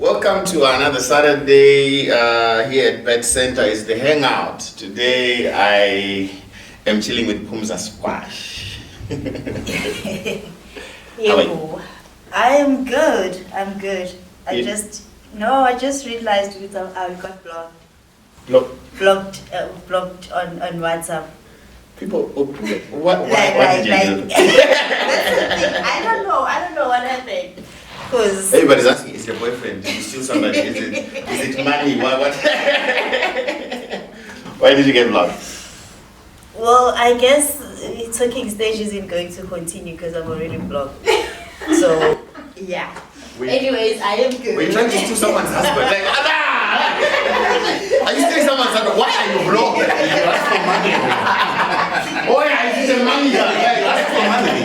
Welcome to another Saturday here at Pet Center. It's the Hangout. Today I am chilling with Phumza Squash. Yo, I am good. I'm good. I just realized I got blocked on WhatsApp. People, what did you do? That's the thing. I don't know what happened. Cause everybody's asking, is your boyfriend? Did you steal somebody? Is it money? What? Why did you get blocked? Well, I guess talking stage isn't going to continue because I'm already blocked. So yeah. Anyways, I am good. We're trying to steal someone's husband. Like, are you stealing someone's husband? Why are you blocked? You ask for money. Oh yeah, it's the money. You ask for money.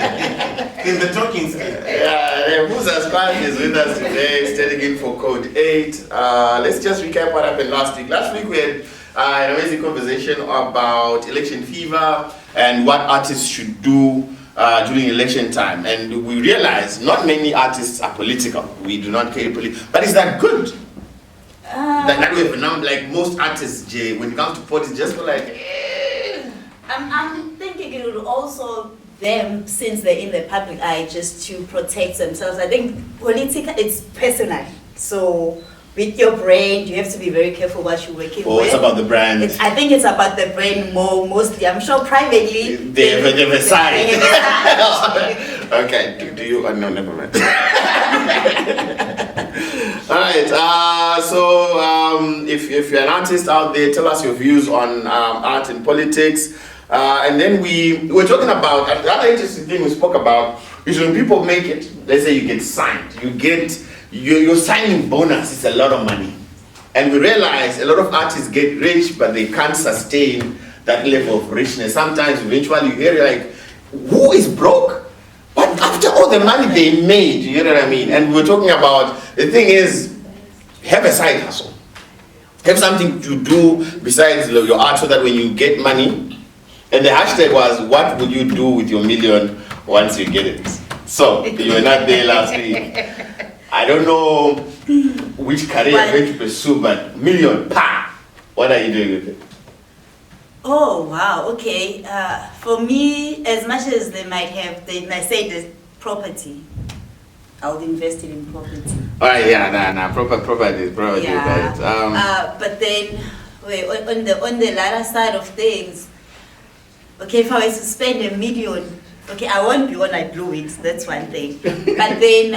In the talking stage. Yeah, Phumza Squash is with us today, standing in for Code 8. Let's just recap what happened last week. Last week we had an amazing conversation about election fever and what artists should do during election time. And we realized not many artists are political. We do not carry politics. But is that good? That we have a number, like most artists, Jay, when it comes to politics, just go like, I'm thinking it would also them, since they're in the public eye, just to protect themselves. I think political, it's personal. So with your brand, you have to be very careful what you're working with. It's about the brand. I think it's about the brand mostly. I'm sure privately they have a side. Okay, do you? No, never mind. All right. If you're an artist out there, tell us your views on art and politics. And then we were talking about another interesting thing we spoke about is when people make it. Let's say you get signed, your signing bonus is a lot of money, and we realize a lot of artists get rich, but they can't sustain that level of richness. Sometimes, eventually, you hear like, "Who is broke?" But after all the money they made, you know what I mean? And we're talking about the thing is, have a side hustle, have something to do besides your art, so that when you get money. And the hashtag was, what would you do with your million once you get it? So, you were not there last week. I don't know which career you're going to pursue, but million, pa! What are you doing with it? Oh, wow, okay. For me, as much as they might say the property, I'll invest it in property. All right, yeah, property, yeah. Right. But then, wait, on the latter side of things, okay, if I was to spend $1 million, okay, I won't be when I blew it, that's one thing. But then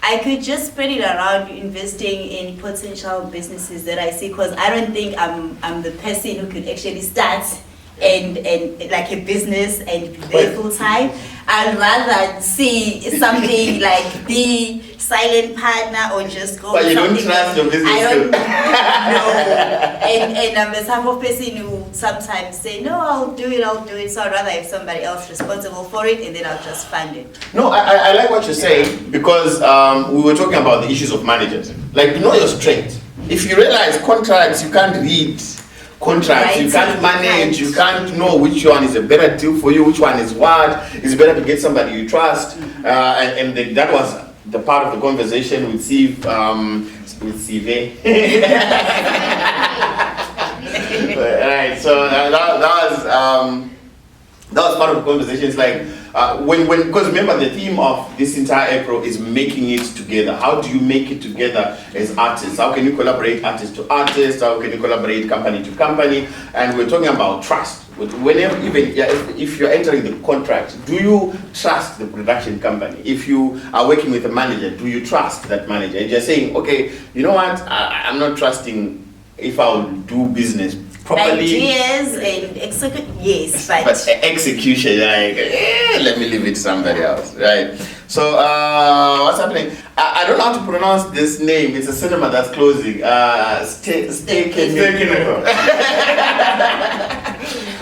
I could just spread it around investing in potential businesses that I see, because I don't think I'm the person who could actually start and like a business and be there full time. I'd rather see something like be silent partner or just go. But you don't trust your business. I don't know. And I'm the type of person who sometimes say, no, I'll do it. So I'd rather have somebody else responsible for it, and then I'll just fund it. No, I like what you're saying, because we were talking about the issues of managers. Like, know your strength. If you realize contracts, you can't read contracts, you can't manage, you can't know which one is a better deal for you, which one is what. It's better to get somebody you trust. And that was the part of the conversation with Sive. Right, so that was part of the conversation. It's like because remember, the theme of this entire April is making it together. How do you make it together as artists? How can you collaborate artist to artist? How can you collaborate company to company? And we're talking about trust. Whenever, if you're entering the contract, do you trust the production company? If you are working with a manager, do you trust that manager? If you're saying, okay, you know what, I'm not trusting if I'll do business properly. Ideas and execute, yes, but execution, like, let me leave it to somebody else, right? So, what's happening? I don't know how to pronounce this name. It's a cinema that's closing. Steak.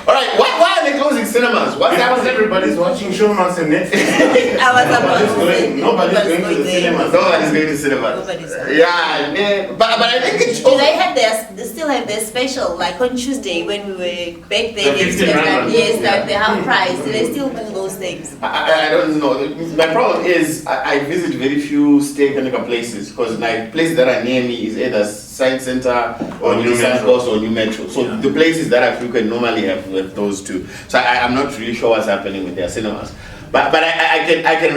All right, why are they closing cinemas. What's Because happening? everybody's watching Showmans and Netflix. I was about to say. Nobody's going to the there. cinemas. Nobody's going to cinemas. Nobody's going. Yeah, but I think it's Do they have they still have their special, like on Tuesday when we were back then, The 15 rand. yes, like the half price. Do they still do those things? I don't know. My problem is I visit very few steak and liquor places because my places that are near me is either Science Center or New New Metro. or New Metro. So the places that I frequent normally have those two. So I'm not really sure what's happening with their cinemas. But I can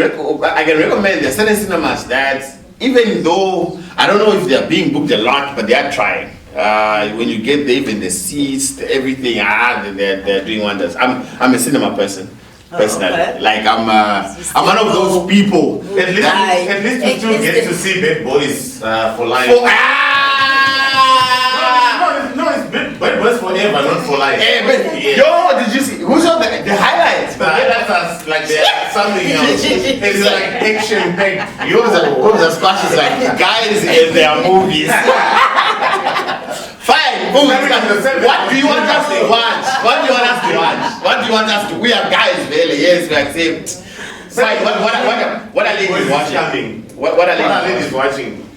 recommend there are certain cinemas that even though I don't know if they are being booked a lot, but they are trying. When you get there, even the seats, everything, they're doing wonders. I'm a cinema person. Personally, okay. like I'm one of those people. At least you still get to see Bad Boys for life. No, it's Bad Boys forever, not for life. Yo, did you see? Who saw the highlights? The highlights are like they're something else. It's like action packed. Phumza Squash is like guys in their movies. Fine, what do you want us to watch? What do you want us to watch? What do you want us to? We are guys, really. Yes, we accept. Fine. What are ladies watching? What are ladies watching?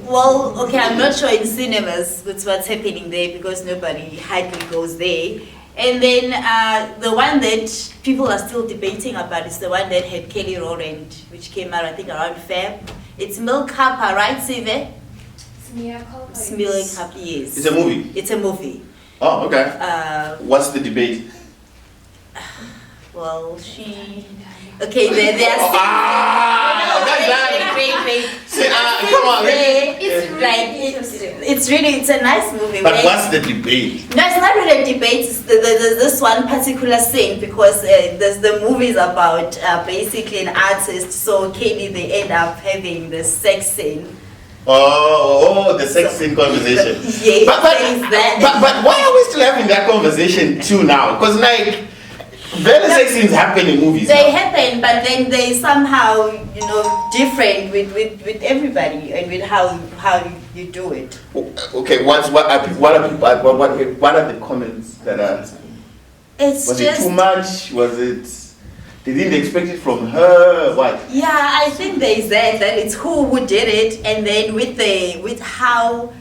Well, okay, I'm not sure in cinemas what's happening there because nobody hardly goes there. And then the one that people are still debating about is the one that had Kelly Rowland, which came out I think around Feb. It's Milk Kappa, right, Sive? Milk Kappa, yes. It's a movie. It's a movie. Oh, okay. What's the debate? Well, she. Okay, there are. Wait. See, come on. It's a nice movie. But what's the debate? No, it's not really a debate. It's there's this one particular scene because there's the movies about basically an artist. So Kelly, they end up having the sex scene. Oh, the sex scene conversation. Yes, but why are we still having that conversation too now? Because like, very sex scenes happen in movies. They happen, but then they somehow, different with everybody and with how you do it. Okay, what are the comments that are? Was it too much? Was it? They didn't expect it from her. What? Yeah, I think there is that it's who did it, and then with how.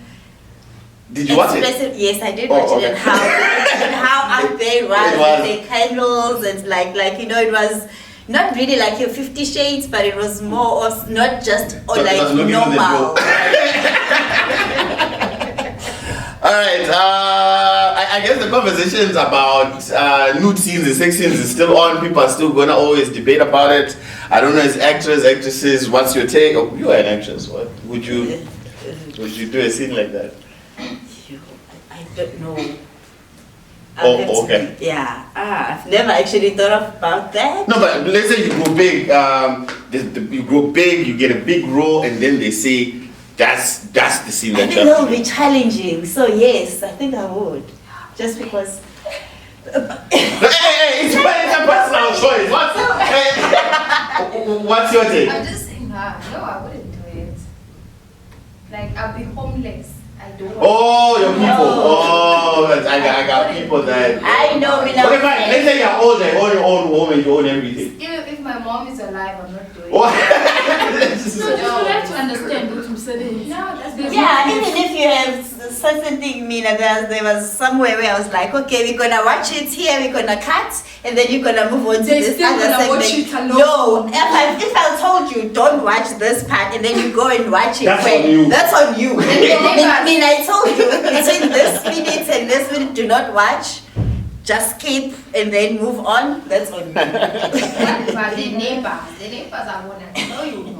Did you watch it? Yes, I did watch it, and how up they ran with the candles and like it was not really like your 50 Shades, but it was more or not just like normal. All right. I guess the conversations about nude scenes and sex scenes is still on. People are still gonna always debate about it. I don't know, as actresses, what's your take? Oh, you are an actress. What would you do a scene like that? I don't know. Oh, okay. Yeah. I've never actually thought about that. No, but let's say you grow big. You grow big, you get a big role, and then they say that's the scene that I think that would be challenging. So yes, I think I would. Just because. Hey, it's a personal choice. What's your take? I'm just saying, no, I wouldn't do it. Like, I'll be homeless. I don't want Oh, your people. Oh, I got people that. I know. Okay, fine. Let's say you're old, you own your own home and you own everything. If my mom is alive, I'm not doing it. What? So you have to understand what I'm saying. No, that's Yeah, even if you have certain thing, there was somewhere where I was like, okay, we're gonna watch it here, we're gonna cut, and then you're gonna move on to They this still other gonna segment. watch it alone. No, if I told you don't watch this part and then you go and watch it, That's on you. That's on you. I told you between this minute and this minute, do not watch. Just skip and then move on. That's on you. But the neighbors are gonna tell you.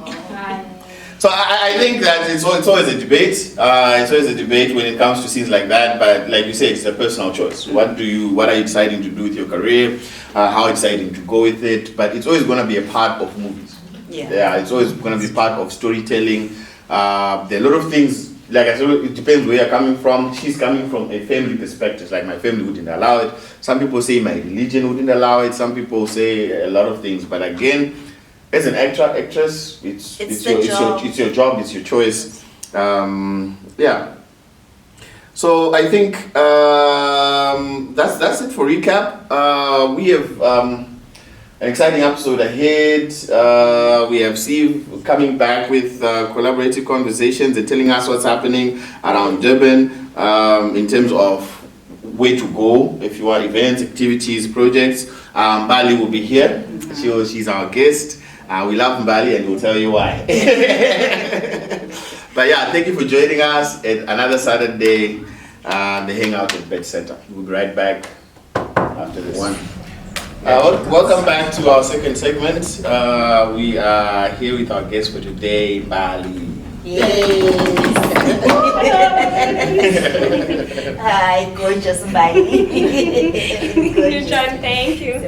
So I think that it's always a debate. It's always a debate when it comes to scenes like that. But like you say, it's a personal choice. What are you deciding to do with your career? How exciting to go with it? But it's always going to be a part of movies. Yeah, it's always going to be part of storytelling. There are a lot of things. Like I said, it depends where you're coming from. She's coming from a family perspective. Like my family wouldn't allow it. Some people say my religion wouldn't allow it. Some people say a lot of things. But again, as an actress, it's your job, it's your choice. Yeah. So I think that's it for recap. We have an exciting episode ahead. We have Sive coming back with collaborative conversations and telling us what's happening around Durban in terms of where to go if you want events, activities, projects. Mbali will be here. She's our guest. We love Mbali and we'll tell you why. But yeah, thank you for joining us at another Saturday, the Hangout at Bed Center. We'll be right back after this one. Welcome back to our second segment. We are here with our guest for today, Mbali. Yes. Hi, gorgeous Mbali. Good, John. Thank you.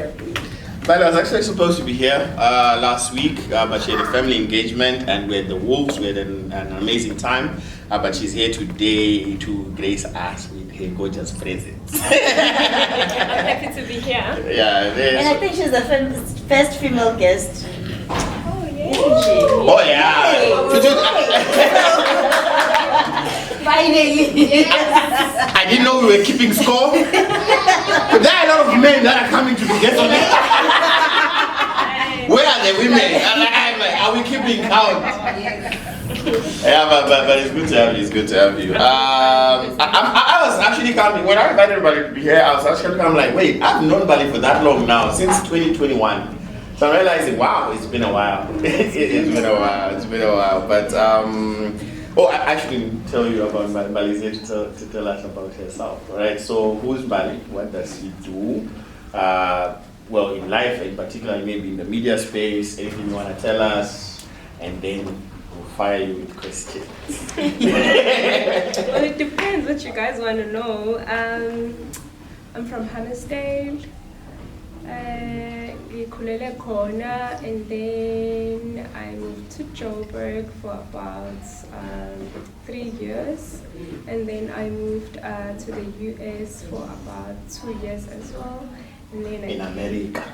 Mbali was actually supposed to be here last week, but she had a family engagement and we had the Wolves. We had an amazing time, but she's here today to grace us with her gorgeous presence. I'm happy to be here. Yeah, And I think she's the first female guest. Oh, yeah. Oh yeah. Finally. I didn't know we were keeping score. But there are a lot of men that are coming to be guests on it. Where are the women? I'm like, are we keeping count? Yeah, but it's good to have you. It's good to have you. I was actually coming when I invited everybody to be here. I was actually coming like, wait, I've known Mbali for that long now, since 2021. So I'm realizing, wow, it's been a while. It's been a while. But I actually didn't tell you about Mbali. Mbali's here to tell us about herself. Right? So who's Mbali? What does she do? Well, in life, in particular, maybe in the media space. Anything you want to tell us, and then we'll fire you with questions. Well, it depends what you guys want to know. I'm from Hammersdale. Ngikhulele khona, and then I moved to Joburg for about 3 years, and then I moved to the US for about 2 years as well, and then In America.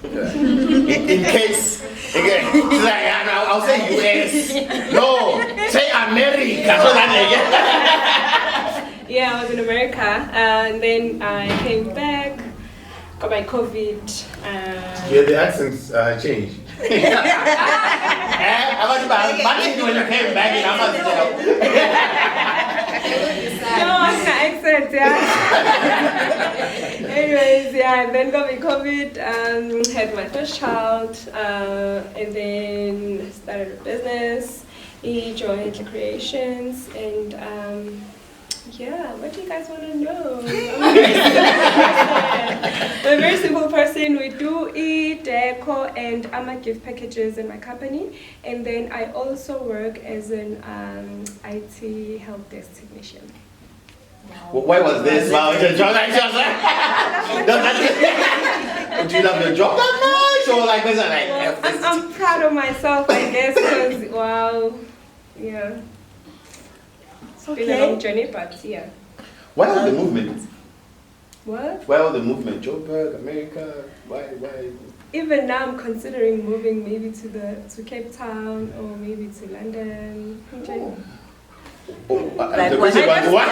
in case, again, she's like, I'll say US. No, say America. So that yeah, I was in America, and then I came back. Got my COVID. Yeah, the accents change. when you came back in Amazon. No, I'm not accent, yeah. Anyways, yeah, and then got my COVID, had my first child, and then started a business, Johenhle Creations, and yeah, what do you guys want to know? I'm a very simple person. We do e-deco and gift packages in my company. And then I also work as an IT help desk technician. Why was this? Wow, it's a job like just do you love your job that much? Or like, was it like, I'm proud of myself, I guess, because, wow, yeah. It's been a long journey, but yeah. Why all the movement? What? Why all the movement? Joburg, America, why? Even now I'm considering moving maybe to Cape Town or maybe to London. Like the what? question was why?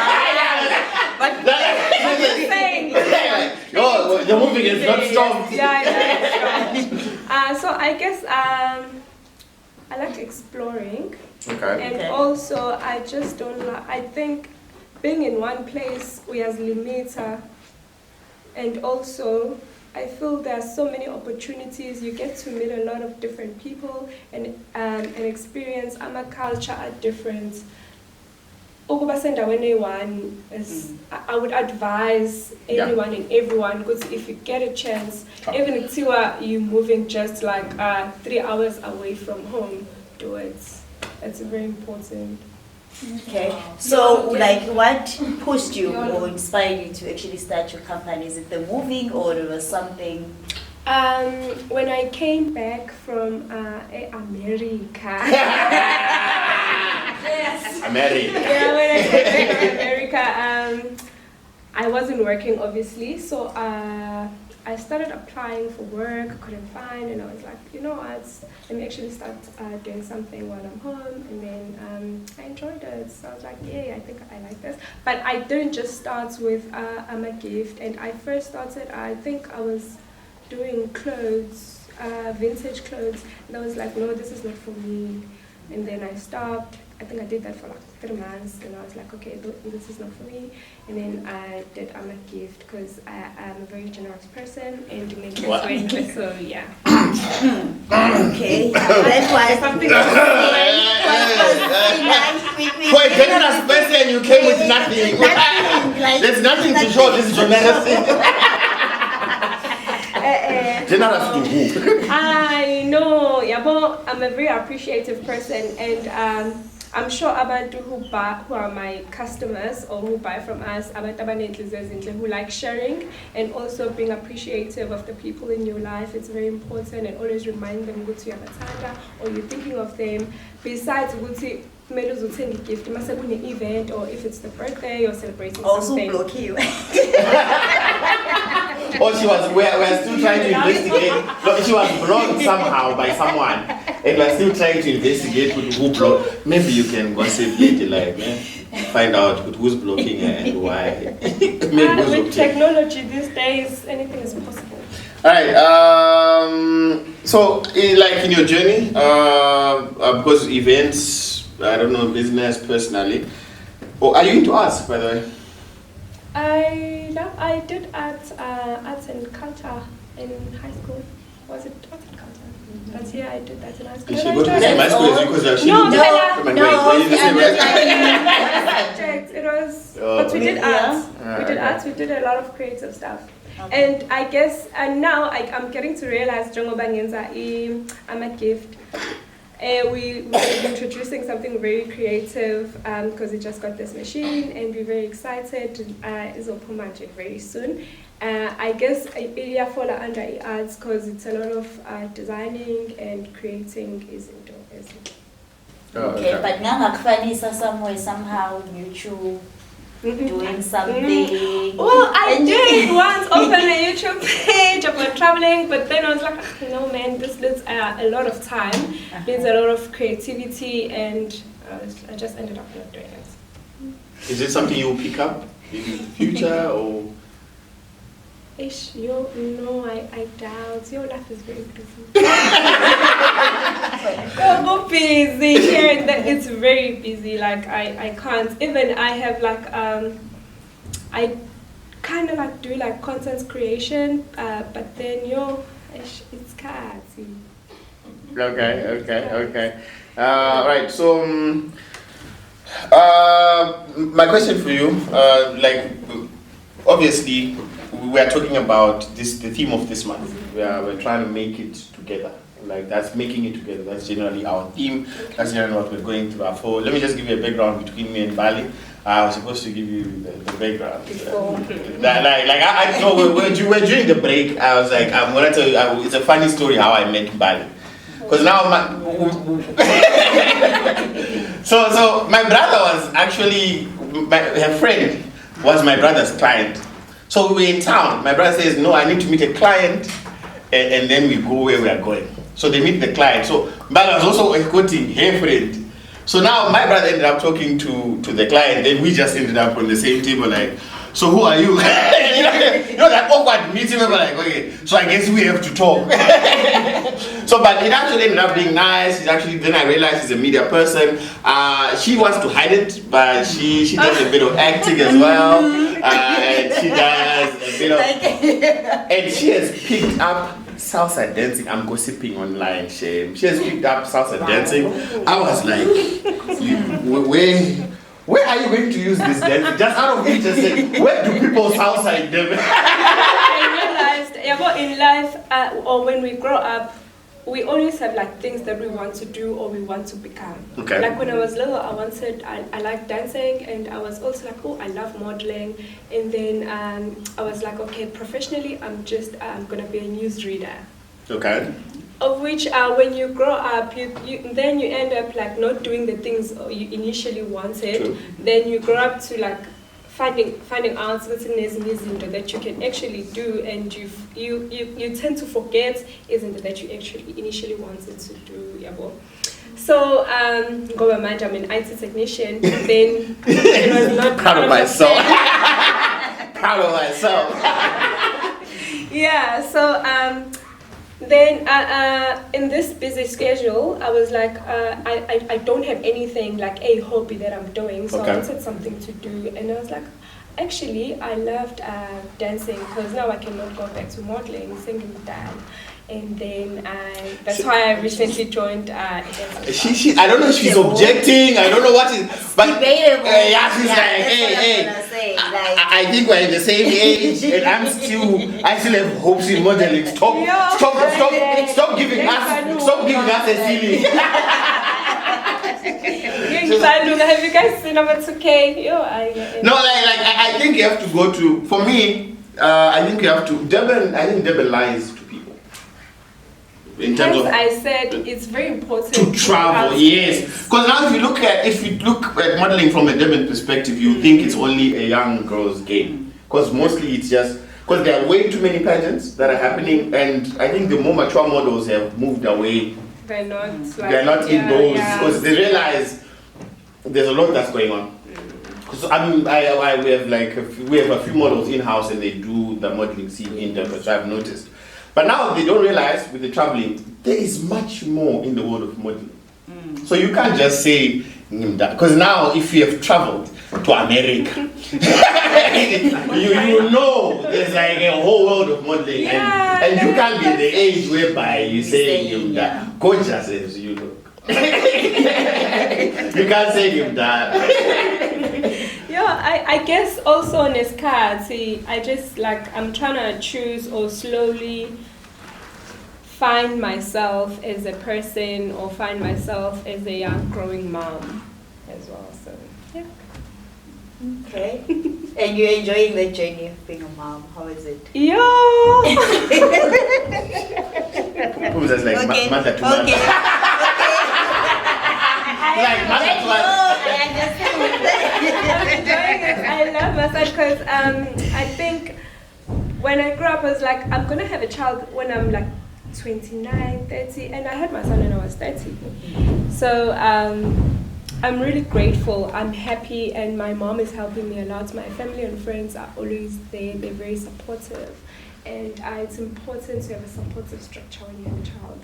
Your moving is not strong. Yeah, it's strong. So I guess I like exploring. Okay. And also, I just don't like, I think being in one place, we has limiter. And also, I feel there are so many opportunities. You get to meet a lot of different people and experience. Our culture are different. I would advise anyone and everyone, because if you get a chance, even if you're moving just like 3 hours away from home, do it. It's very important. Okay, so like what pushed you or inspired you to actually start your company? Is it the moving or it was something? When I came back from America. Yes. America. Yeah, when I came back from America, I wasn't working obviously, so I started applying for work, couldn't find, and I was like, you know what, let me actually start doing something while I'm home, and then I enjoyed it, so I was like, yeah, I think I like this. But I didn't just start with I'm a gift, and I first started, I think I was doing clothes, vintage clothes, and I was like, no, this is not for me, and then I stopped. I think I did that for like 3 months, and I was like, okay, this is not for me. And then I did I'm a gift because I am a very generous person and make it very so yeah. Okay, that was something. For a generous person, you came with nothing. There's nothing to show this generosity. Generous to who? I know, yeah, but I'm a very appreciative person, and I'm sure abantu who are my customers or who buy from us, who like sharing and also being appreciative of the people in your life. It's very important, and always remind them ukuthi uyabathanda or you're thinking of them. Besides ukuthi kumele uzothenga igift mase kune event or if it's the birthday or celebrating something. Also block you. Or we're still trying to investigate. No, she was blocked somehow by someone, and we're still trying to investigate who blocked. Maybe you can gossip later, like find out who's blocking her and why. With technology these days, anything is possible. All right. So, like in your journey, because events, I don't know, business, personally, are you into arts, by the way? I did arts and culture in high school. Was it arts and culture? But yeah, I did that in high school. Did she go to the same high school as you? Because she No, no. It was, but we did arts. We did arts. We did a lot of creative stuff. Okay. And I guess, and now I'm getting to realize, I'm a gift. We're introducing something very creative because we just got this machine and we're very excited. It's open magic very soon. I guess it fall under arts because it's a lot of designing and creating is indoors. Okay, but now somewhere somehow YouTube. Doing something. Well, I did once open a YouTube page about traveling, but then I was like, no man, this needs a lot of time, needs a lot of creativity, and I just ended up not doing it. Is it something you'll pick up in the future, or? No, I doubt. Your life is very busy. You're busy here and there. It's very busy. Like I can't. Even I have like I kind of like do like content creation, but then it's crazy. Okay. Right. So my question for you, like obviously. We are talking about the theme of this month. We're trying to make it together. Like that's making it together. That's generally our theme. That's generally what we're going through. Let me just give you a background between me and Mbali. I was supposed to give you the background. I know we're during the break. I was like, I'm gonna tell you. It's a funny story how I met Mbali. Because now so my brother was actually her friend was my brother's client. So we were in town. My brother says, no, I need to meet a client, and then we go where we are going. So they meet the client. So Mbali was also quoting her friend. So now my brother ended up talking to the client, then we just ended up on the same table like, so who are you? you know that awkward meeting, we were like, okay, so I guess we have to talk. So, but it actually ended up being nice. Then I realized she's a media person. She wants to hide it, but she does a bit of acting as well. And she does a bit of, and she has picked up salsa dancing. I'm gossiping online, shame. She has picked up salsa dancing. I was like, where are you going to use this dance? Just out of interest, where do people salsa in them? I realized, in life, or when we grow up, we always have like things that we want to do or we want to become. Okay. Like when I was little, I liked dancing, and I was also like, oh, I love modeling. And then I was like, okay, professionally, I'm gonna be a newsreader. Okay. Of which, when you grow up, then you end up like not doing the things you initially wanted. True. Then you grow up to like finding out certain izinto that you can actually do, and you tend to forget izinto that you actually initially wanted to do. Yabo. So ngoba manje I'm an IT technician, then it was not Proud of myself. Proud of myself. Yeah, so then in this busy schedule, I was like, I don't have anything like a hobby that I'm doing, so Okay. I wanted something to do, and I was like, actually, I loved dancing, because now I cannot go back to modeling, singing, dance. And then that's why I recently joined She, I don't know if she's objecting, I don't know what is, but Debatable. yeah, she's like, that's hey, what I'm hey, gonna say, like- I think we're in the same age, and I still have hopes in modeling. Stop giving us a silly. Have you guys seen number 2K? No, I think you have to go to. For me, I think you have to. Durban lies to people in terms of. I said it's very important to travel, yes. Because now, if you look at modeling from a Durban perspective, you think it's only a young girl's game. Because mostly it's just because there are way too many pageants that are happening, and I think the more mature models have moved away. They're not in those because they realize there's a lot that's going on. Because we have a few models in house and they do the modeling scene in Durban, so I've noticed. But now they don't realize with the traveling there is much more in the world of modeling. So you can't just say because now if you have traveled to America, you know there's like a whole world of modeling, and you can't be the age whereby you say gorgeous as you look. You can't say him that. I guess also on this card, I just I'm trying to choose or slowly find myself as a person or find myself as a young growing mom as well. So yeah. Okay. And you're enjoying the journey of being a mom. How is it? Yeah. Phumza's like mother to mother. Okay. Like mother to mother. I love my son because I think when I grew up, I was like, I'm going to have a child when I'm like 29, 30, and I had my son when I was 30. So I'm really grateful, I'm happy, and my mom is helping me a lot. My family and friends are always there, they're very supportive. And it's important to have a supportive structure when you have a child.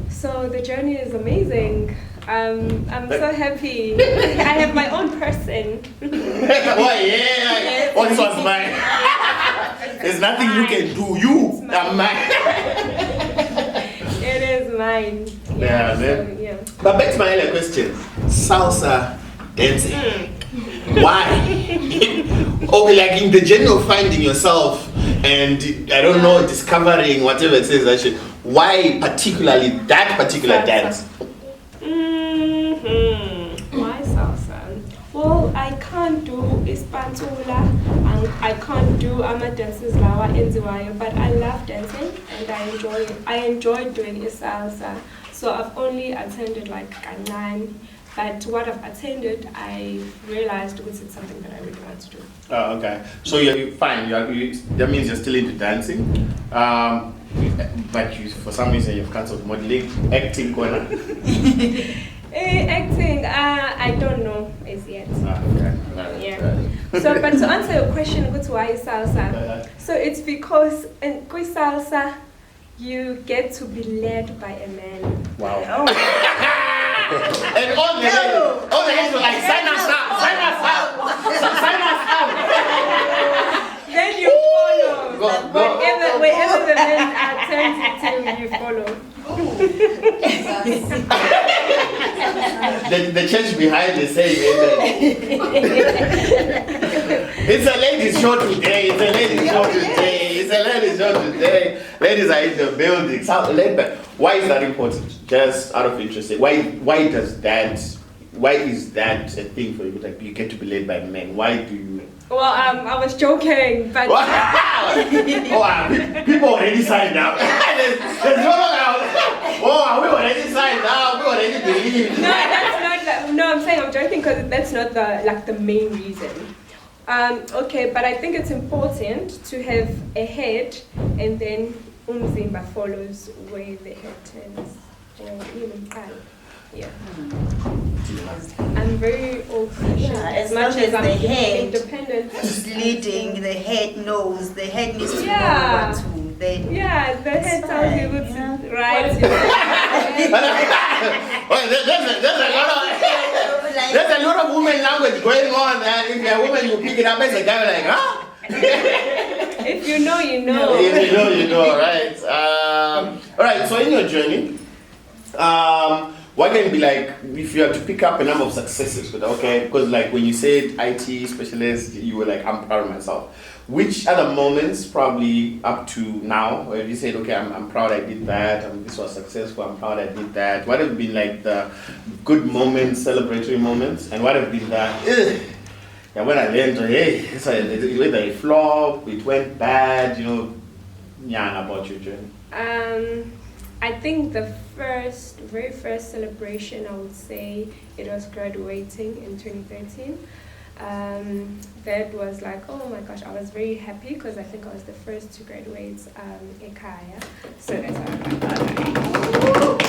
So the journey is amazing. I'm so happy. I have my own person. Oh yeah, oh, this one's mine. There's nothing you can do. You are mine. It is mine. Yeah. But back to my earlier question. Salsa dancing. Why? Like in the journey of finding yourself and I don't know, discovering whatever it says that shit. Why particularly that particular dance? Why salsa? Well, I can't do ispantula and I can't do dances lawa enziwayo, but I love dancing and I enjoy it. I enjoy doing salsa. So I've only attended like kancane, but what I've attended, I realized it's something that I really want to do. Oh, okay. So you're fine. That means you're still into dancing. But for some reason you've cancelled modeling, acting, corner. Acting, I don't know as yet. Okay. Yeah. So, but to answer your question, why salsa? So it's because in salsa, you get to be led by a man. Wow. And all the ladies were like, sign us up. Then you follow. Wherever the men turns to, you follow. The church behind is saying, it's a ladies' show today. Ladies are in the building. Why is that important? Just out of interest. Why is that a thing for you? Like you get to be led by men. Why do you? Well, I was joking, but people already signed up. There's no one else. Oh, we already signed up. We already believe. No, that's not No, I'm saying I'm joking because that's not the main reason. Okay, but I think it's important to have a head and then umzimba follows where the head turns. Yeah. I'm very old-fashioned. Yeah, as much long as I'm the head independent. is leading, the head knows, the head needs to Yeah. know what to. Then Yeah, the head tells you what's Yeah. right. Well, there's a lot of women language going on, and if you're a woman, you pick it up as a guy, like, huh? If you know, you know. If you know, you know, right? All right, so in your journey, what can be like, if you have to pick up a number of successes, okay? Because like when you said IT specialist, you were like, I'm proud of myself. Which other moments, probably up to now, where you said, okay, I'm proud I did that, this was successful, I'm proud I did that. What have been like the good moments, celebratory moments, and what have been the, yeah, when I learned, hey, whether it flopped, it went bad, you know, yeah, about your journey. I think the very first celebration, I would say it was graduating in 2013. That was like, oh my gosh, I was very happy because I think I was the first to graduate Ekaya. So that's how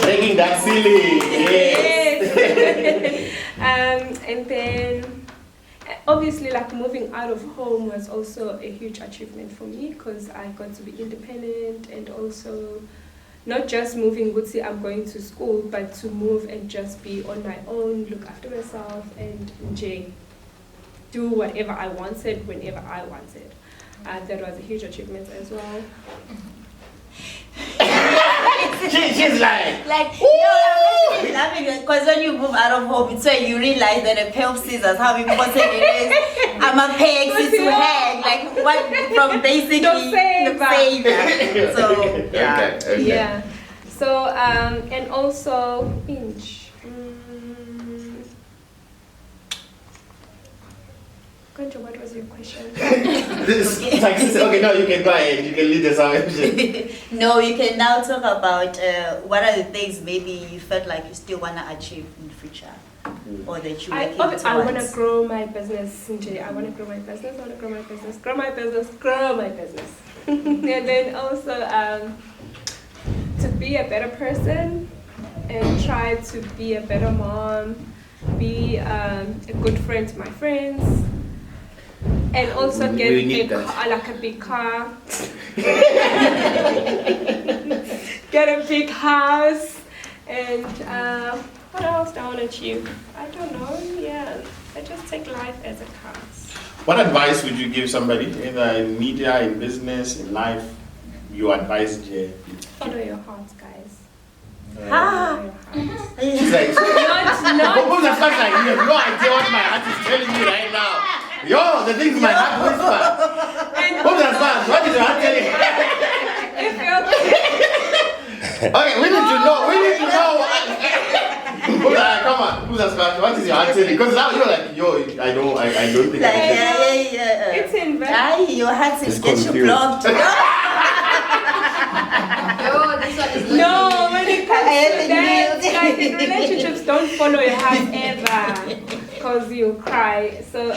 Breaking that ceiling, yes. And then obviously like moving out of home was also a huge achievement for me because I got to be independent and also not just moving, would say I'm going to school, but to move and just be on my own, look after myself and do whatever I wanted, whenever I wanted. That was a huge achievement as well. She's like, I'm laughing because when you move out of home, it's when you realize that a pair of scissors, how important it is. I'm a peg, to hang, like what from basically Don't save. So yeah. Okay. Yeah. So and also inch. Concho, what was your question? Okay, no, you can go ahead. You can lead us out. No, you can now talk about what are the things maybe you felt like you still want to achieve in the future, or that you're working towards. I want to grow my business, Nje. I want to grow my business. Grow my business. And then also to be a better person and try to be a better mom, be a good friend to my friends. And also get a big car. Get a big house. And what else do I want to achieve? I don't know. Yeah, I just take life as it comes. What advice would you give somebody, either in media, in business, in life? You advise Jay. Follow your heart, guys. Ah. Follow your heart. She's like, Not. you have no idea what my heart is telling me right now. Yo, the things my heart whisper. What is your heart telling you? Okay, we need to know. Come on, what is your heart telling? Because now you're like, yo, I don't think I can. Yeah. It's in Your heart is getting blocked. No, when it comes to that, like in relationships, don't follow your heart ever, because you cry. So,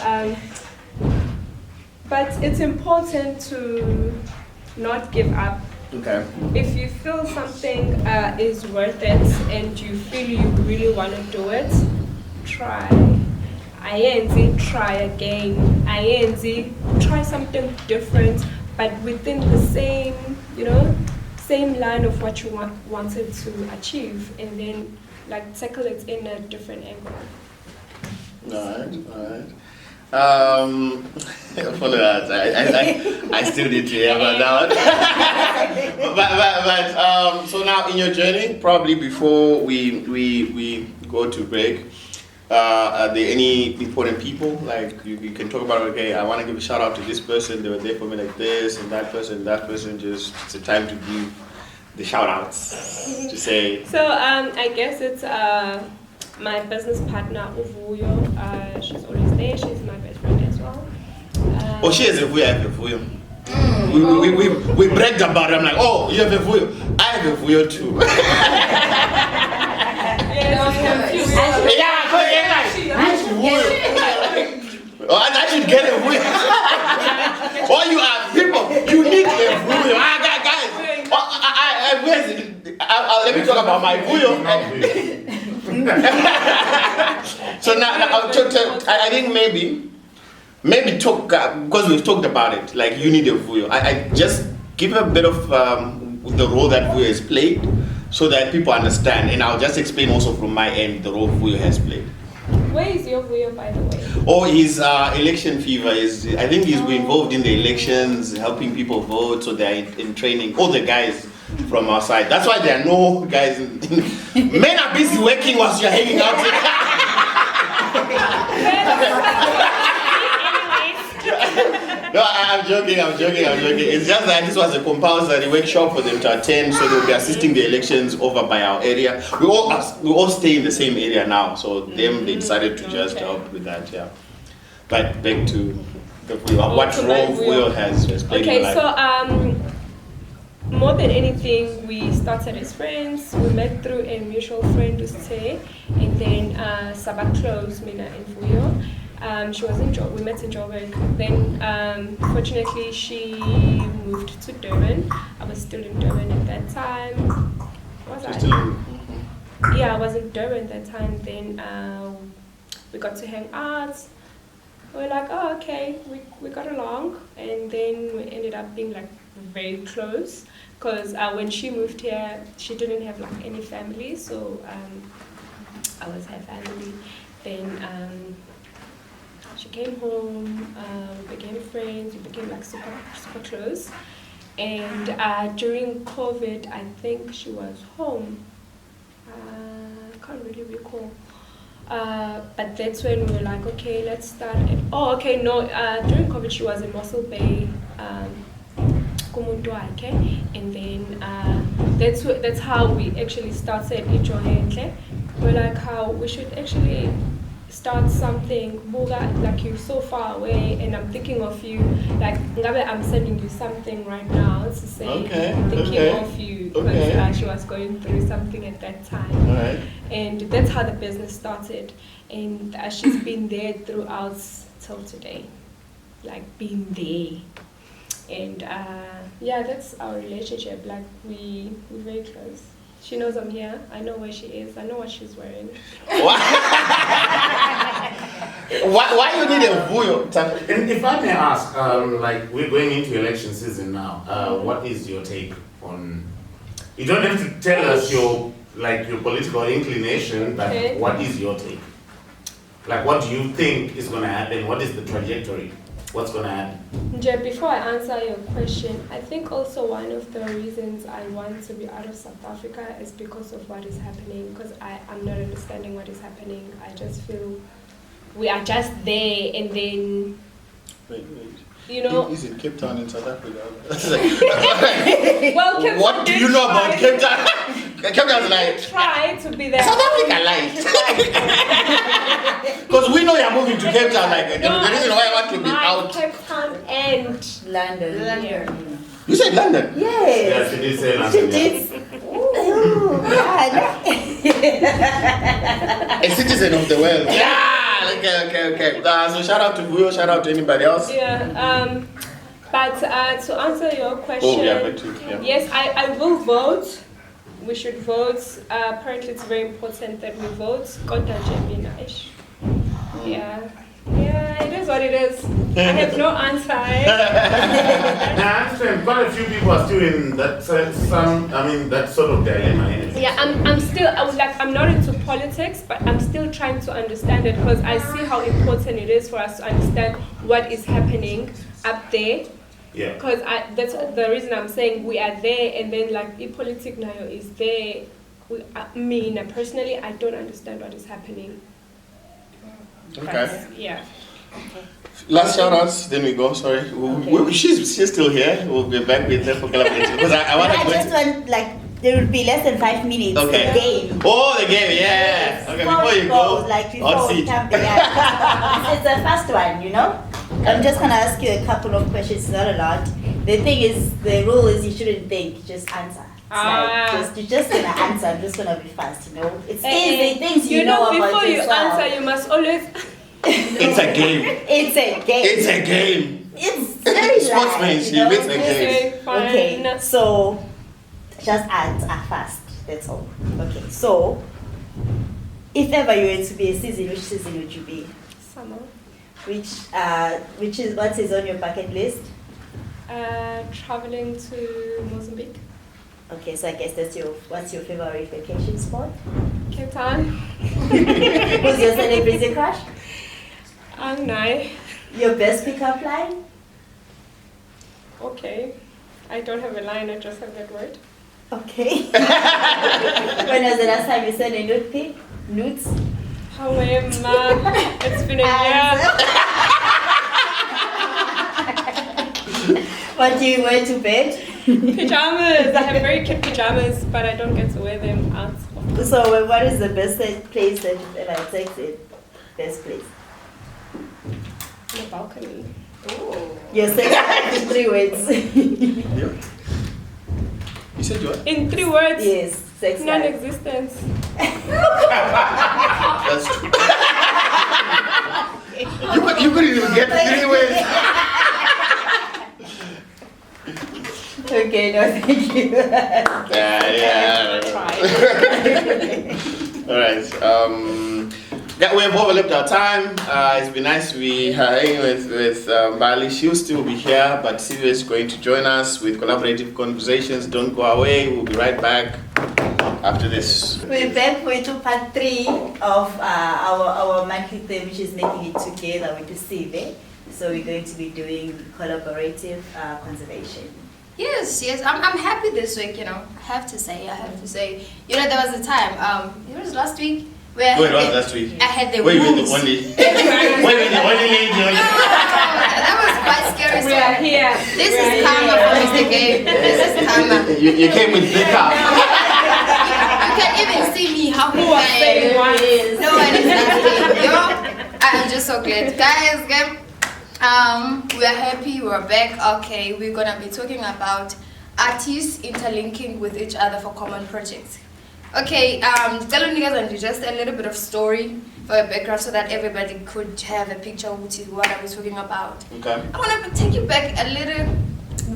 but it's important to not give up. Okay. If you feel something is worth it and you feel you really want to do it, try. Try again. Try something different, but within the same, same line of what you wanted to achieve, and then like tackle it in a different angle. All right. Follow that. I still need to hear about that one. but so now in your journey, probably before we go to break, are there any important people like you can talk about? Okay, I want to give a shout out to this person. They were there for me like this, and that person. Just it's a time to give the shout outs to say. So I guess it's my business partner Uvuyo. She's always there. She's my best friend as well. Oh, she has a Vuyo, I have a Vuyo. We bragged about it. I'm like, oh, you have a Vuyo. I have a Vuyo too. Yes, Yeah, let me talk about my vuyo. So now, I think maybe talk, because we've talked about it, like you need a vuyo. I just give a bit of the role that vuyo has played so that people understand, and I'll just explain also from my end the role vuyo has played. Where is your vuyo, by the way? Oh, his election fever I think he's involved in the elections, helping people vote, so they're in training, all the guys from our side. That's why there are no guys men are busy working whilst you're hanging out. No, I'm joking. It's just that this was a compulsory workshop for them to attend, so they'll be assisting the elections over by our area. We all stay in the same area now, so they decided to just help with that, yeah. But back to the vuyo. What role vuyo has played in life? So more than anything, we started as friends. We met through a mutual friend, Usite, and then Sabah close, Mina and vuyo. She was we met in Joburg. Then, fortunately, she moved to Durban. I was still in Durban at that time. Yeah, I was in Durban at that time. Then we got to hang out. We were like, oh, okay, we got along. And then we ended up being like very close. Because when she moved here, she didn't have like any family. So I was her family. Then she came home, we became friends, we became like super close. And during COVID, I think she was home. I can't really recall. But that's when we were like, okay, let's start. During COVID, she was in Mossel Bay, okay? And then that's how we actually started in Johenhle. We're like, how we should actually start something. Buga, like you're so far away, and I'm thinking of you. Like Ngabe, I'm sending you something right now to say I'm thinking of you, because she was going through something at that time. Right. And that's how the business started, and she's been there throughout till today, like being there. And that's our relationship. Like we're very close. She knows I'm here. I know where she is. I know what she's wearing. Why you need a vuyo? And if I may ask, like we're going into election season now, what is your take on? You don't have to tell us your political inclination, but what is your take? Like, what do you think is going to happen? What is the trajectory? What's going to happen? Before I answer your question, I think also one of the reasons I want to be out of South Africa is because of what is happening, because I'm not understanding what is happening. I just feel we are just there, and then, Wait. you know. Is it Cape Town in South Africa? Well, Cape what do you know about Cape Town? Cape Town is like, try to be there. South Africa light. Because we know you're moving to Cape Town. Like the reason why I want to be out. Cape Town and London. here. You said London. Yes. She did say She London. did. Ooh, A citizen of the world. Yeah. Okay. So shout out to vuyo. Shout out to anybody else. Yeah. But to answer your question, yes, I will vote. We should vote. Apparently, it's very important that we vote. Yeah, it is what it is. I have no answer. Now, I understand quite a few people are still in that that sort of dilemma. Yeah, I'm not into politics, but I'm still trying to understand it, because I see how important it is for us to understand what is happening up there. Yeah. Because that's the reason I'm saying we are there, and then like politics now is there. Personally, I don't understand what is happening. Okay. Yeah. Last shout outs, then we go. Sorry. She's still here. We'll be back with her for collaboration. Because I want to. I just want there will be less than 5 minutes. Okay. The game. Oh, the game, yeah. Okay, before you go, Before we come there. It's the first one, you know. I'm just gonna ask you a couple of questions. Not a lot. The thing is, the rule is you shouldn't think, just answer. You're just gonna answer. I'm just gonna be fast, you know. It's easy things you know about before you yourself. answer, you must always. It's a game. It's a game. It's a game. It's very Sportsmanship. light, you know? It's a game. Okay, fine. Okay, so just answer fast. That's all. Okay, so if ever you were to be a season, which season would you be? Summer. Which is what is on your bucket list? Traveling to Mozambique. Okay, so I guess what's your favorite vacation spot? Cape Town. Who's your celebrity crush? Angnai. Your best pickup line? Okay. I don't have a line, I just have that word. Okay. When was the last time you sent a nude pic? Nudes? How am I? It's been a year. What do you wear to bed? Pajamas. I have very cute pajamas, but I don't get to wear them out. So what is the best place that you've ever texted? Best place? On the balcony. Your sex in 3 words. Yeah. You said what? In 3 words? Yes, sex life. Non-existence. That's true. You couldn't even get 3 words. Okay, no, thank you. Yeah. All right. Yeah, we have overlapped our time. It's been nice to be hanging with Mbali. She'll still be here, but Sive is going to join us with collaborative conversations. Don't go away. We'll be right back after this. We're back for part 3 of our monthly theme, which is making it together with the Sive. So we're going to be doing collaborative conservation. Yes, I'm happy this week, I have to say, there was a time, it was last week, where last week? I had the Wait, you were the wolves. only lady. That was quite scary. We are here. This is karma for Mr. Gabe. This is karma. You came with makeup. You can even see me how Who was saying what? No one is asking. I'm just so glad. Guys, we are happy, we're back. Okay, we're gonna be talking about artists interlinking with each other for common projects. Okay, tell you guys just a little bit of story for a background so that everybody could have a picture of what I was talking about. Okay. I want to take you back a little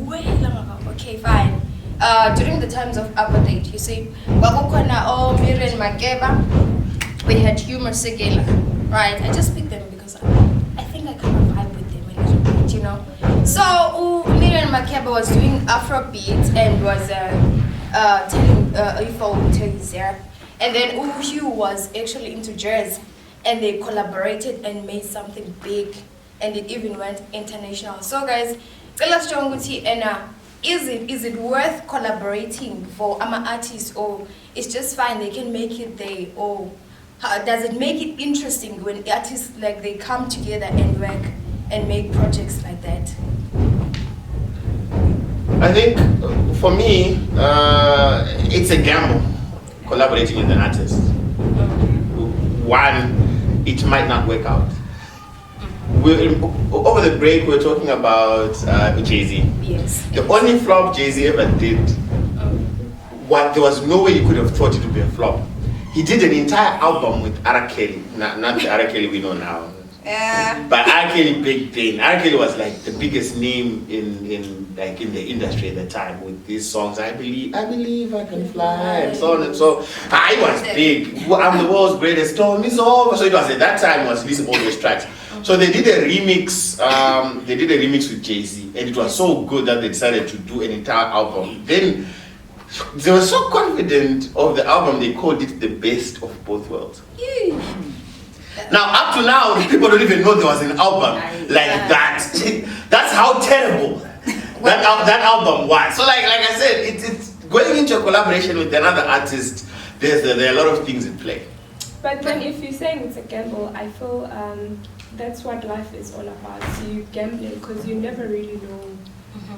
way long ago. Okay, fine. During the times of apartheid, you see, Miriam Makeba, we had Humor Segela, right? I just picked them because I think I kind of vibe with them a little bit, So Miriam Makeba was doing Afrobeat and was telling Ifo tales there. And then Hugh was actually into jazz, and they collaborated and made something big, and it even went international. So guys, tell us is it worth collaborating for artists, or it's just fine they can make it there, or does it make it interesting when artists they come together and work and make projects like that? I think for me, it's a gamble collaborating with an artist. One, it might not work out. Over the break, we were talking about Jay-Z. Yes. The only flop Jay-Z ever did, there was no way you could have thought it would be a flop. He did an entire album with R. Kelly, not the R. Kelly we know now. But R. Kelly big thing. R. Kelly was like the biggest name in the industry at the time with these songs. I believe I can fly, and so on and so. It was big. I'm the world's greatest. Storm is over. So it was at that time was releasing all those tracks. So they did a remix. They did a remix with Jay-Z, and it was so good that they decided to do an entire album. Then they were so confident of the album, they called it the best of both worlds. Now, up to now, people don't even know there was an album like that. That's how terrible that album was. So, like I said, it's going into a collaboration with another artist. There are a lot of things in play. But then, if you're saying it's a gamble, I feel that's what life is all about. So you're gambling because you never really know.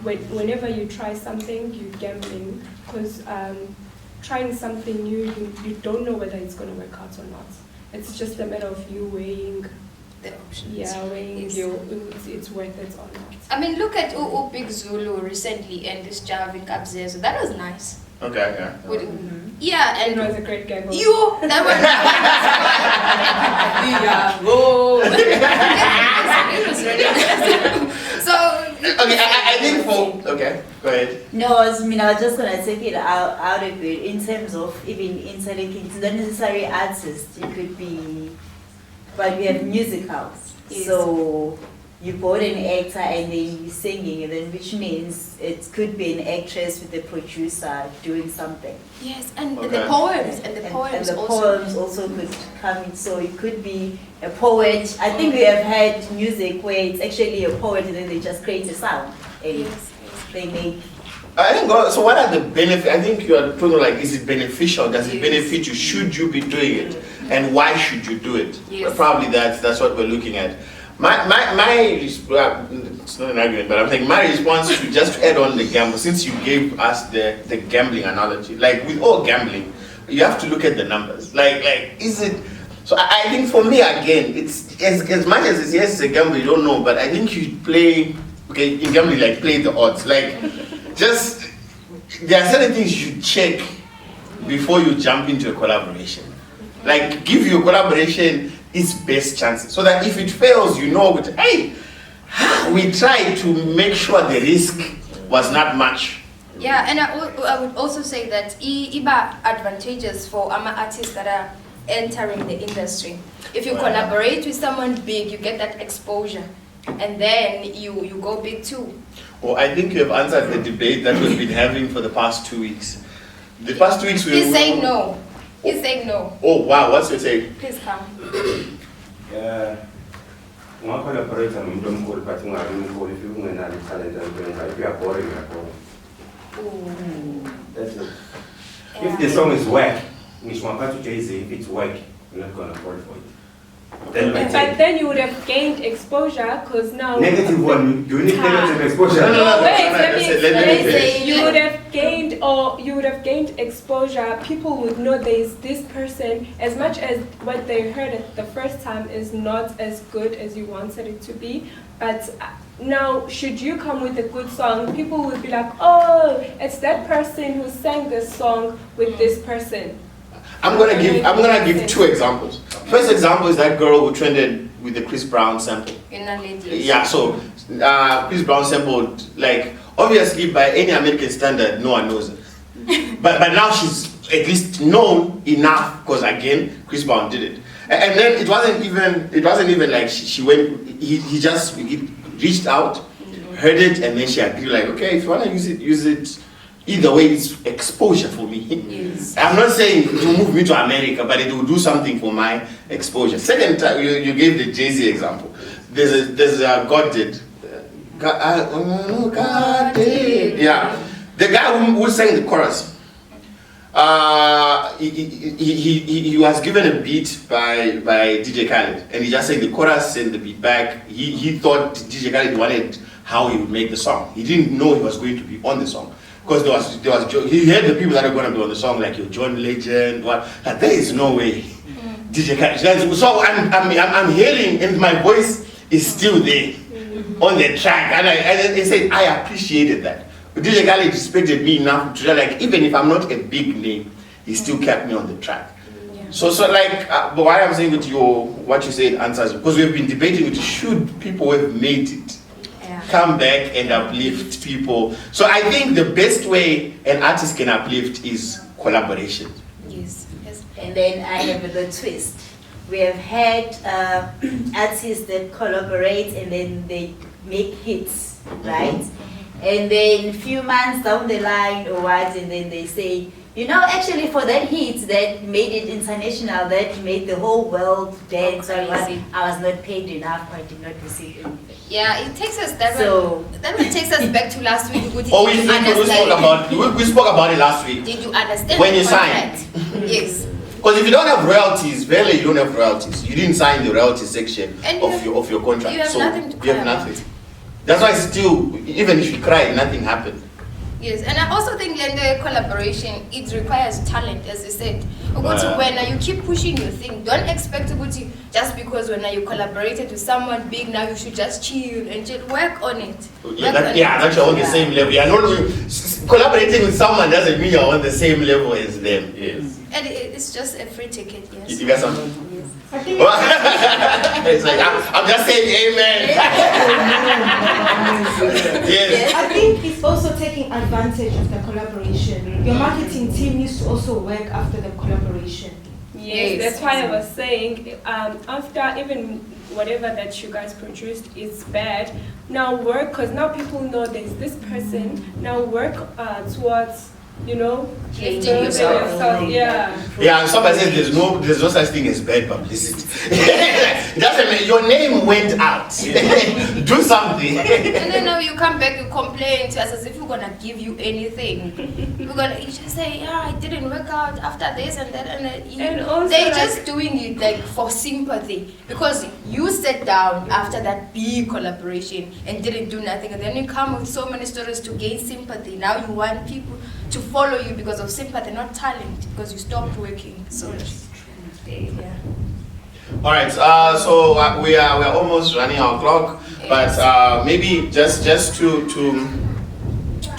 Whenever you try something, you're gambling because trying something new, you don't know whether it's going to work out or not. It's just a matter of you weighing The options. Yeah, weighing it's worth it or not. I mean, look at Big Zulu recently and this Javin Kabzezo. That was nice. Okay, yeah. Yeah, and It was a great gamble. that was it was really nice. So Okay, I think okay, go ahead. No, No, I was just gonna take it out a bit in terms of even interlinking. It's not necessarily artists. It could be, but we have musicals. Yes. So you brought an actor and then you're singing, and then which means it could be an actress with a producer doing something. Yes, and Okay. the poems, And the poems also could come in. So it could be a poet. I think we have had music where it's actually a poet and then they just create a sound and Yes. they make. I think, so what are the benefits? I think you are talking like, is it beneficial? Does it Yes. benefit you? Should you be doing it? And why should you do it? Yes. Probably that's what we're looking at. It's not an argument, but I'm saying my response to just to add on the gamble, since you gave us the gambling analogy, like with all gambling, you have to look at the numbers. Like is it? So I think for me again, it's as much as it's a gamble, you don't know, but I think you play, okay, in gambling, like play the odds. Like just, there are certain things you check before you jump into a collaboration. Like give your collaboration its best chances, so that if it fails, you know, hey, we tried to make sure the risk was not much. Yeah, and I would also say that IBA advantages for artists that are entering the industry. If you collaborate with someone big, you get that exposure, and then you go big too. Well, I think you have answered the debate that we've been having for the past 2 weeks. The past 2 weeks He's saying no. He's saying no. Oh wow, what's your take? Please come. Collaborate and don't but if you talent and if you are boring, you are boring. That's it. If the song is whack, if it's whack, you're not going to fall for it. But then you would have gained exposure because now. Negative one, you need negative exposure. No, wait, let me explain. explain. You would have gained exposure. People would know there is this person, as much as what they heard it the first time is not as good as you wanted it to be. But now, should you come with a good song, people would be like, oh, it's that person who sang this song with this person. I'm gonna give 2 examples. First example is that girl who trended with the Chris Brown sample. Yeah, so Chris Brown sampled, like, obviously by any American standard, no one knows it. But now she's at least known enough because again, Chris Brown did it. And then it wasn't even like she went. He just reached out, heard it, and then she agreed. Like, okay, if you wanna use it. Either way, it's exposure for me. Yes. I'm not saying to move me to America, but it will do something for my exposure. Second time, you gave the Jay-Z example. There's a God did. God did. Yeah. The guy who sang the chorus, he was given a beat by DJ Khaled, and he just sang the chorus and the beat back. He thought DJ Khaled wanted how he would make the song. He didn't know he was going to be on the song. Because he heard the people that are going to be on the song, like your John Legend, like, there is no way. DJ Khaled. So I'm hearing, and my voice is still there on the track. And I said, I appreciated that. But DJ Khaled respected me enough to like, even if I'm not a big name, he still kept me on the track. Yeah. So like, but why I'm saying with what you said answers, because we've been debating with should people who have made it come back and uplift people. So I think the best way an artist can uplift is collaboration. Yes. And then I have a little twist. We have had artists that collaborate and then they make hits, right? And then a few months down the line or what, and then they say, you know, actually for that hit that made it international, that made the whole world dance, I was not paid enough, I did not receive anything. Yeah, it takes us that takes us back to last week. We spoke about it last week. Did you understand when the you signed? Yes. Because if you don't have royalties, barely you don't have royalties. You didn't sign the royalty section of your contract. You have so nothing to you have cry nothing. about. That's why still, even if you cried, nothing happened. Yes, and I also think in the collaboration, it requires talent, as you said. When you keep pushing your thing, don't expect to put it just because when you collaborated with someone big, now you should just chill and just work on it. That you're on the same level. You're not collaborating with someone doesn't mean you're on the same level as them. Yes. And it's just a free ticket, yes. You got something? I think It's like, I'm just saying amen. Yes. I think it's also taking advantage of the collaboration. Your marketing team needs to also work after the collaboration. Yes, that's why I was saying, after even whatever that you guys produced is bad, now work, because now people know there's this person, now work towards, you know, Changing yourself. Yeah. Yeah, and somebody says there's no such thing as bad publicity. Doesn't mean your name went out. Do something. And then now you come back, you complain to us as if we're gonna give you anything. You just say, yeah, it didn't work out after this and that, And also they're like- just doing it like for sympathy, because you sat down after that big collaboration and didn't do nothing, and then you come with so many stories to gain sympathy. Now you want people to follow you because of sympathy, not talent, because you stopped working. So yeah. All right. So we are almost running our clock, but maybe just to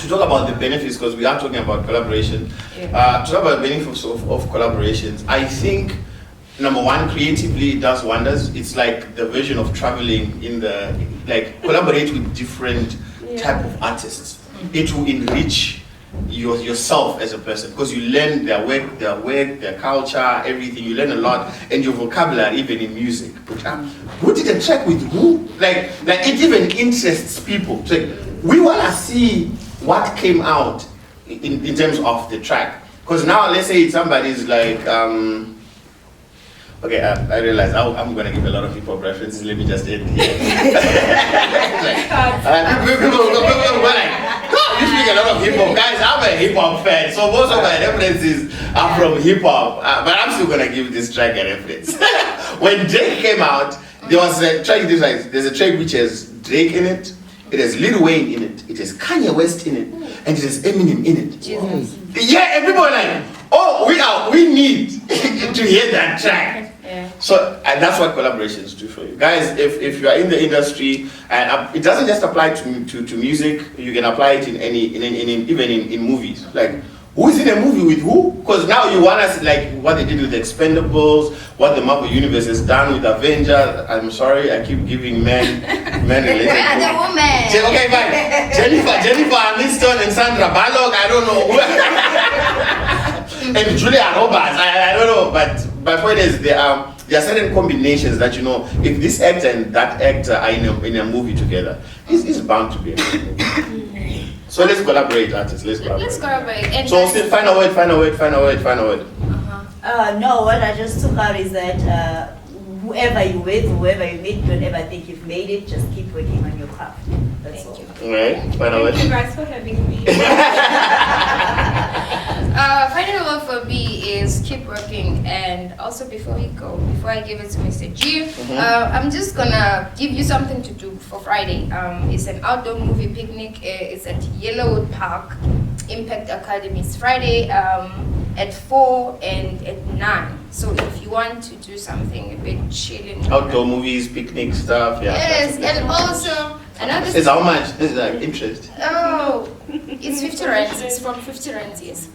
talk about the benefits, because we are talking about collaboration. To talk about the benefits of collaborations, I think number one, creatively it does wonders. It's like the version of traveling in the collaborate with different type of artists. It will enrich yourself as a person, because you learn their work, their culture, everything. You learn a lot, and your vocabulary, even in music. Who did a track with who? Like it even interests people. So we wanna see what came out in terms of the track. Because now, let's say somebody's like, okay, I realize I'm gonna give a lot of hip hop references. Let me just end here. People were like, you speak a lot of hip hop, guys. I'm a hip hop fan, so most of my references are from hip hop. But I'm still gonna give this track a reference. When Drake came out, there was a track. There's a track which has Drake in it. It has Lil Wayne in it. It has Kanye West in it, and it has Eminem in it. Jesus. Yeah, and people are like, oh, we need to hear that track. Yeah. So, and that's what collaborations do for you guys. If you are in the industry, and it doesn't just apply to music, you can apply it in even in movies. Like, who's in a movie with who? Because now you want us, like what they did with the Expendables, what the Marvel Universe has done with Avengers. I'm sorry, I keep giving men related. Where are the women? Okay, fine. Jennifer Aniston and Sandra Bullock. I don't know. And Julia Roberts. I don't know. But my point is, there are certain combinations that, you know, if this actor and that actor are in a movie together, it's bound to be a movie. So let's collaborate, artists. Let's collaborate. And So still final word. No, what I just took out is that whoever you with, whoever you meet, don't ever think you've made it. Just keep working on your craft. That's all. All right. Final word. Thank you guys for having me. Final word for me is keep working. And also before I give it to Mr. G, I'm just gonna give you something to do for Friday. It's an outdoor movie picnic. It's at Yellowwood Park, Impact Academy. It's Friday at 4 and at 9. So if you want to do something a bit chilling, Outdoor movies, picnic stuff. Yeah. yes, and also another. It's how much? This is like interest. Oh, it's 50 rands. It's from 50 rands, yes.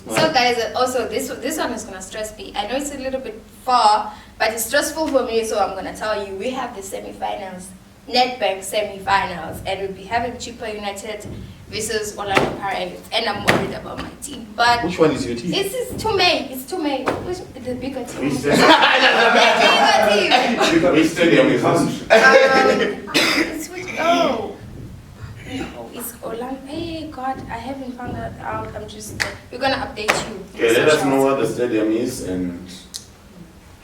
So guys, also this one is gonna stress me. I know it's a little bit far, but it's stressful for me. So I'm gonna tell you, we have the semi-finals, Nedbank semi-finals, and we'll be having Chippa United versus Orlando Pirates, and I'm worried about my team. But Which one is your team? it's Tumei. It's Tumei. Which the bigger team? Which Bigger team. Which stadium is this? It's which? Oh. No, it's Orlando. Hey, God, I haven't found that out. We're gonna update you. Okay, let us know what the stadium is and.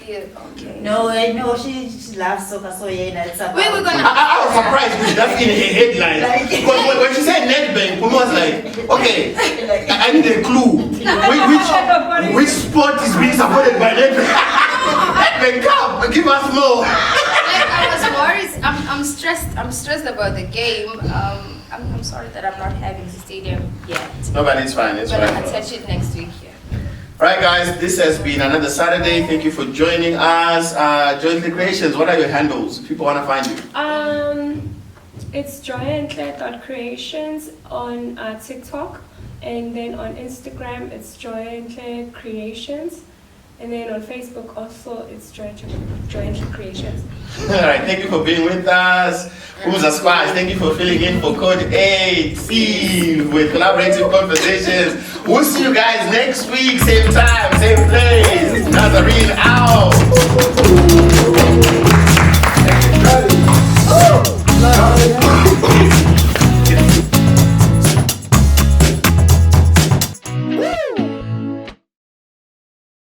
Yeah, okay. No, she loves soccer, so yeah, it's about. We're gonna. I was surprised because that's in her headline. Like- Because when she said Nedbank, Puma was like, okay, I need a clue. Which sport is being supported by Nedbank? Nedbank, come, give us more. I was worried. I'm stressed. I'm stressed about the game. I'm sorry that I'm not having the stadium yet. No, but it's fine, it's But fine. I'll touch it next week. Yeah. Alright guys, this has been another Saturday. Thank you for joining us. Johenhle Creations, what are your handles? People want to find you. It's Johenhle.creations on TikTok, and then on Instagram it's Johenhle Creations. And then on Facebook also, it's Johenhle Creations. Alright, thank you for being with us. Phumza Squash, thank you for filling in for Code 8, Sive, with collaborative conversations. We'll see you guys next week, same time, same place. Nazarene out.